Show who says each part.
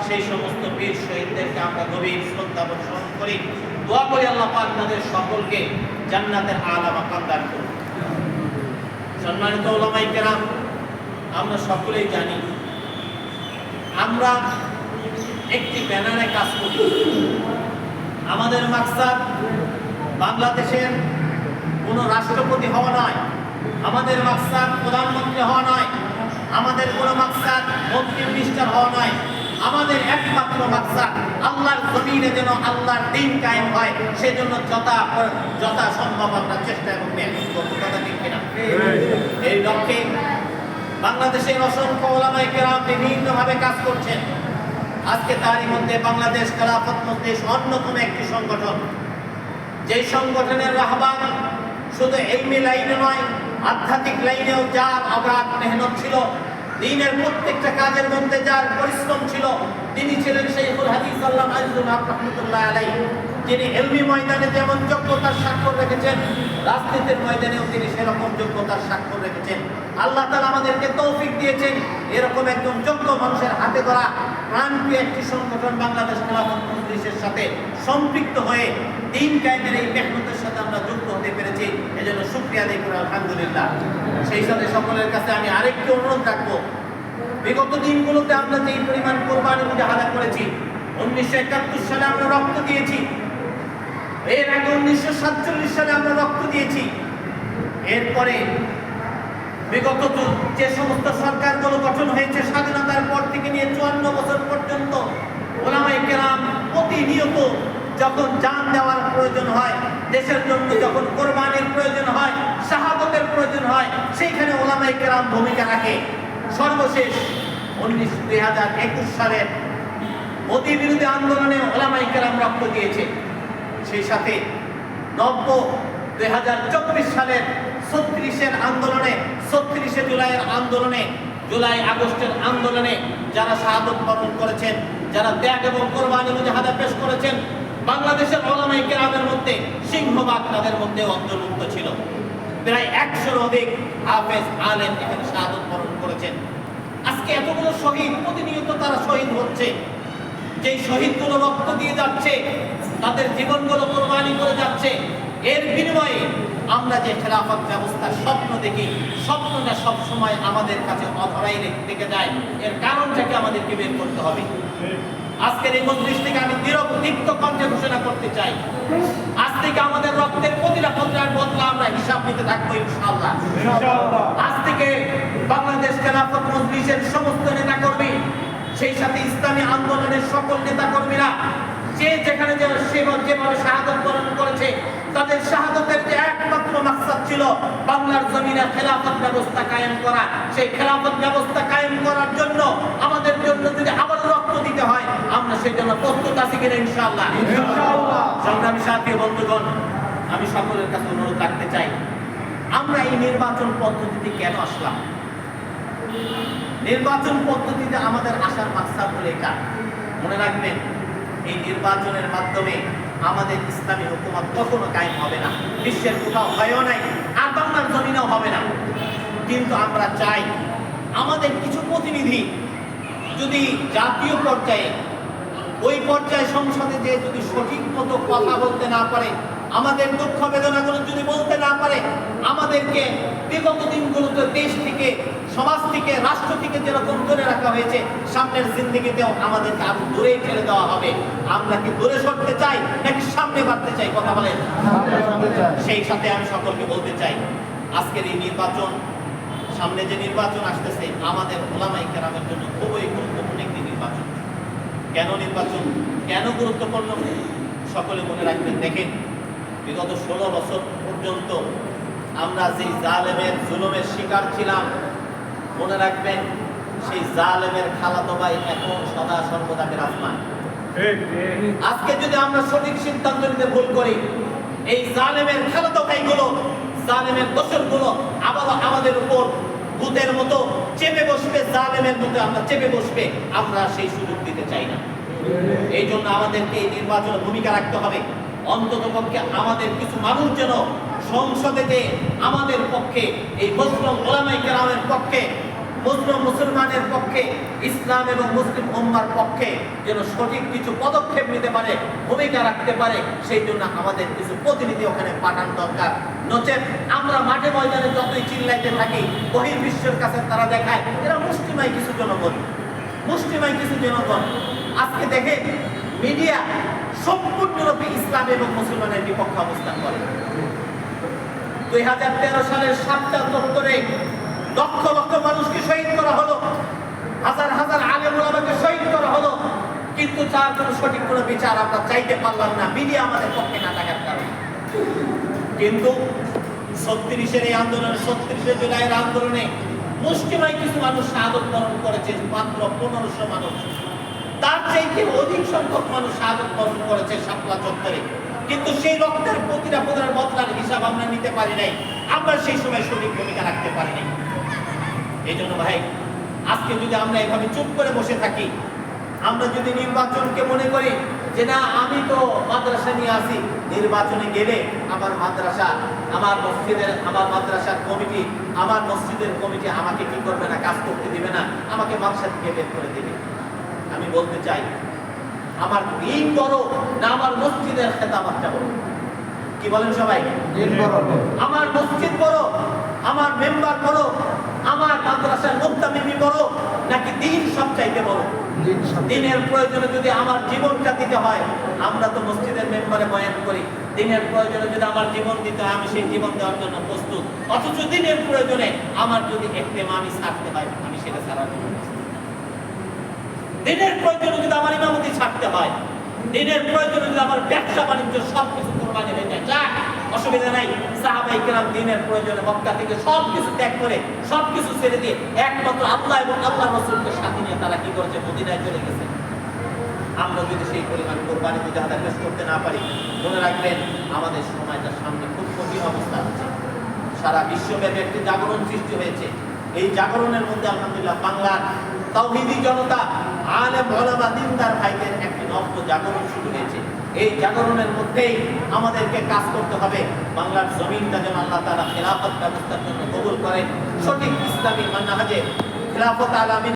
Speaker 1: সেই সমস্ত বীর শহীদদেরকে আমরা গভীর শ্রদ্ধা বর্ষণ করি, দোয়া করি আল্লাহ পাক তাদের সকলকে জান্নাতের আলা মাকাম দান করুন। সম্মানিত উলামায়ে কেরাম, আমরা সকলেই জানি আমরা একটি ব্যানারে কাজ করি। আমাদের মাকসাদ বাংলাদেশের কোনো রাষ্ট্রপতি হওয়া নয়, আমাদের মাকসাদ প্রধানমন্ত্রী হওয়া নয়, আমাদের কোনো মাকসাদ মন্ত্রী মিনিস্টার হওয়া নয়। আমাদের একমাত্র মাকসাদ আল্লাহর জমিনে যেন আল্লাহর দ্বীন কায়েম হয়, সেজন্য যথাসম্ভব আমরা চেষ্টা এবং মেহনত করব। কথা ঠিক কিনা? এই লক্ষ্যে বাংলাদেশের অসংখ্য উলামায়ে কেরাম বিভিন্নভাবে কাজ করছেন। আজকে তারই মধ্যে বাংলাদেশ খেলাফত মজলিস অন্যতম একটি সংগঠন, যেই সংগঠনের রাহবার শুধু ইলমি লাইনে নয়, আধ্যাত্মিক লাইনেও যার অগাধ মেহনত ছিল, দ্বীনের প্রত্যেকটা কাজের মধ্যে যার পরিশ্রম ছিল, তিনি ছিলেন শাইখুল হাদিস আল্লামা আজিজুল হক রাহমাতুল্লাহ আলাইহি, যিনি ইলমি ময়দানে যেমন যোগ্যতার স্বাক্ষর রেখেছেন, রাজনীতির ময়দানেও তিনি সেরকম যোগ্যতার স্বাক্ষর রেখেছেন। আল্লাহ তাআলা আমাদেরকে তৌফিক দিয়েছেন এরকম একজন যোগ্য মানুষের হাতে গড়া প্রাণপ্রিয় একটি সংগঠন বাংলাদেশ খেলাফত মজলিসের সাথে সম্পৃক্ত হয়ে দ্বীন কায়েমের এই মেহনতের সাথে আমরা যুক্ত হতে পেরেছি। এজন্য শুকরিয়া আদায় করি আলহামদুলিল্লাহ। সেই সাথে সকলের কাছে আমি আরেকটি অনুরোধ রাখবো, বিগত দিনগুলোতে আমরা যে পরিমাণ কোরবানি মুজাহাদা করেছি, 1971 সালে আমরা রক্ত দিয়েছি, এর আগে 1947 সালে আমরা রক্ত দিয়েছি, এরপরে বিগত যে সমস্ত সরকারগুলো গঠন হয়েছে স্বাধীনতার পর থেকে নিয়ে 54 বছর পর্যন্ত উলামায়ে কেরাম প্রতিনিয়ত যখন জান দেওয়ার প্রয়োজন হয়, দেশের জন্য যখন কোরবানির প্রয়োজন হয়, শাহাদতের প্রয়োজন হয়, সেইখানে উলামায়ে কেরাম ভূমিকা রাখে। সর্বশেষ 2021 সালের মোদী বিরোধী আন্দোলনে উলামায়ে কেরাম রক্ত দিয়েছে। সেই সাথে 2024 সালের 36 আন্দোলনে, 36 জুলাইয়ের আন্দোলনে, জুলাই আগস্টের আন্দোলনে যারা শাহাদত বরণ করেছেন, যারা ত্যাগ এবং কোরবানি মুজাহাদা পেশ করেছেন, বাংলাদেশের উলামায়ে কেরামের মধ্যে সিংহভাগ তাদের মধ্যে অন্তর্ভুক্ত ছিল। প্রায় 100-এর অধিক হাফেজ আলেম এখানে শাহাদত বরণ করেছেন। আজকে এতগুলো শহীদ, প্রতিনিয়ত তারা শহীদ হচ্ছে, যেই শহীদগুলো রক্ত দিয়ে যাচ্ছে, তাদের জীবনগুলো কোরবানি করে যাচ্ছে, এর বিনিময়ে আমরা যে খেলাফত ব্যবস্থার স্বপ্ন দেখি, স্বপ্নটা সবসময় আমাদের কাছে অধরাই থেকে যায়। এর কারণটাকে আমাদেরকে বের করতে হবে। আজকের এই মজলিস থেকে আমি দৃঢ় কণ্ঠে ঘোষণা করতে চাই, আজ থেকে আমাদের রক্তের প্রতিটা ফোঁটার বদলা আমরা হিসাব নিতে থাকবো ইনশাআল্লাহ। আজ থেকে বাংলাদেশ খেলাফত মজলিসের সমস্ত নেতাকর্মী, সেই সাথে ইসলামী আন্দোলনের সকল নেতাকর্মীরা যে যেখানে যেভাবে শাহাদত বরণ করেছে, তাদের শাহাদতের যে একমাত্র মাকসাদ ছিল বাংলার জমিনে খেলাফত ব্যবস্থা কায়েম করা, সেই খেলাফত ব্যবস্থা কায়েম করার জন্য আমাদের জন্য যদি আবার রক্ত দিতে হয়, আমরা সেই জন্য প্রস্তুত আছি কিনা ইনশাআল্লাহ। সংগ্রামী সাথী বন্ধুগণ, আমি সকলের কাছে অনুরোধ রাখতে চাই, আমরা এই নির্বাচন পদ্ধতিতে কেন আসলাম? নির্বাচন পদ্ধতিতে আমাদের আসার মাকসাদ হলো এটা। মনে রাখবেন, এই নির্বাচনের মাধ্যমে আমাদের ইসলামী হুকুমত কখনো কায়েম হবে না, বিশ্বের কোথাও হয়ও নাই, আর বাংলার জমিনেও হবে না। কিন্তু আমরা চাই আমাদের কিছু প্রতিনিধি যদি জাতীয় পর্যায়ে, ওই পর্যায়ে সংসদে যে যদি সঠিক মতো কথা বলতে না পারে, আমাদের দুঃখ বেদনাগুলো যদি বলতে না পারে, আমাদেরকে বিগত দিনগুলোতে দেশ থেকে, সমাজ থেকে, রাষ্ট্র থেকে যেরকম দূরে রাখা হয়েছে, সামনের জিন্দেগিতেও আমাদেরকে আরো দূরেই ঠেলে দেওয়া হবে। আমরা কি দূরে সরতে চাই নাকি সামনে বাড়তে চাই? কথা বলেন। সেই সাথে আমি সকলকে বলতে চাই, আজকের এই নির্বাচন, সামনে যে নির্বাচন আসতেছে, আমাদের উলামায়ে কেরামের জন্য খুবই গুরুত্বপূর্ণ একটি নির্বাচন। কেন নির্বাচন, কেন গুরুত্বপূর্ণ? সকলে মনে রাখবেন, দেখেন বিগত 16 বছর পর্যন্ত আমরা যে জালেমের জুলুমের শিকার ছিলাম, মনে রাখবেন সেই জালেমের খালাতো ভাই এখন সদা সর্বদা বিরাজমান। আজকে যদি আমরা সঠিক সিদ্ধান্ত নিতে ভুল করি, এই জালেমের খালাতো ভাইগুলো, জালেমের দোসরগুলো আবার আমাদের উপর ভূতের মতো চেপে বসবে, জালেমের মতো আমরা চেপে বসবে। আমরা সেই সুযোগ দিতে চাই না। এই জন্য আমাদেরকে এই নির্বাচনে ভূমিকা রাখতে হবে। অন্ততপক্ষে আমাদের কিছু মানুষ যেন সংসদে আমাদের পক্ষে, এই মুসলিম উলামায়ে কেরামের পক্ষে মুসলমানের পক্ষে, ইসলাম এবং মুসলিম উম্মার পক্ষে যেন সঠিক কিছু পদক্ষেপ নিতে পারে, ভূমিকা রাখতে পারে, সেই জন্য আমাদের কিছু প্রতিনিধি ওখানে পাঠানো দরকার। নচেত আমরা মাঠে ময়দানে যতই চিল্লাইতে থাকি, বহির্বিশ্বের কাছে তারা দেখায় এরা মুষ্টিমেয় কিছু জনগণ, মুষ্টিমেয় কিছু জনগণ। আজকে দেখে মিডিয়া সম্পূর্ণরূপে ইসলাম এবং মুসলমানের বিপক্ষে অবস্থান করে। 2013 সালের 7টা দপ্তরে লক্ষ লক্ষ মানুষকে শহীদ করা হলো, হাজার হাজার আলেম ওলামাকে শহীদ করা হলো, কিন্তু তার কোনো সঠিক কোনো বিচার আমরা চাইতে পারলাম না, মিডিয়া আমাদের পক্ষে না থাকার কারণে। কিন্তু 36-এর এই আন্দোলনে, 36শে জুলাইয়ের আন্দোলনে মুষ্টিমেয় কিছু মানুষ শাহাদত বরণ করেছে, মাত্র 1500 মানুষ। তার চাইতে অধিক সংখ্যক মানুষ শাহাদত বরণ করেছে শাপলা চত্বরে, কিন্তু সেই রক্তের প্রতিটা প্রতিটা বদলার হিসাব আমরা নিতে পারি নাই, আমরা সেই সময় সঠিক ভূমিকা রাখতে পারি নাই। এই জন্য ভাই, আজকে যদি আমরা এভাবে চুপ করে বসে থাকি, আমরা যদি নির্বাচনকে মনে করি যে না আমি তো মাদ্রাসা নিয়ে আসি, নির্বাচনে গেলে আমার মাদ্রাসা, আমার মসজিদের, আমার মাদ্রাসার কমিটি, আমার মসজিদের কমিটি আমাকে কি করবে না, কাজ করতে দিবে না, আমাকে মাদ্রাসা থেকে বের করে দেবে। আমি বলতে চাই, আমার দিন বড় না আমার মসজিদের খেতাবাতটা বড়? কি বলেন সবাই? আমার মসজিদ বড়, আমার মেম্বার বড়, আমার মাদ্রাসার মুক্তামিমি বড়, নাকি দিন সবচাইতে বড়? দিনের প্রয়োজনে যদি আমার জীবনটা দিতে হয়, আমরা তো মসজিদের মেম্বারে বয়ান করি, দিনের প্রয়োজনে যদি আমার জীবন দিতে হয়, আমি সেই জীবন দেওয়ার জন্য প্রস্তুত। অথচ দিনের প্রয়োজনে আমার যদি ইমাম আমি ছাড়তে হয়, আমি সেটা ছাড়ার জন্য প্রস্তুত। দিনের প্রয়োজনে যদি আমার ইমামতি ছাড়তে হয়, দিনের প্রয়োজনে যদি আমার ব্যবসা বাণিজ্য সবকিছু কোরবানি হয়ে যায়, যাক অসুবিধা নাই। সাহাবায়ে কেরাম দিনের প্রয়োজনে মক্কা থেকে সবকিছু ত্যাগ করে, সবকিছু ছেড়ে দিয়ে একমাত্র আল্লাহ এবং আল্লাহ রাসূলকে সাথে নিয়ে তারা কি করেছে? মদিনায় চলে গেছে। আমরা যদি সেই পরিমাণ কোরবানি যদি আদায় করতে না পারি, মনে রাখবেন আমাদের সময়টা সামনে খুব কঠিন অবস্থা আছে। সারা বিশ্বব্যাপী একটি জাগরণ সৃষ্টি হয়েছে। এই জাগরণের মধ্যে আলহামদুলিল্লাহ বাংলার তাওহীদি জনতা, আলেম ওলামা, দিনদার ভাইদের একটি নব্য জাগরণ শুরু হয়েছে। এই জাগরণের মধ্যেই আমাদেরকে কাজ করতে হবে। বাংলার জমিনটা যেন আল্লাহ তাআলা খেলাফত ব্যবস্থার জন্য কবুল করেন, সঠিক ইসলামী মানহাজে খেলাফত আলামী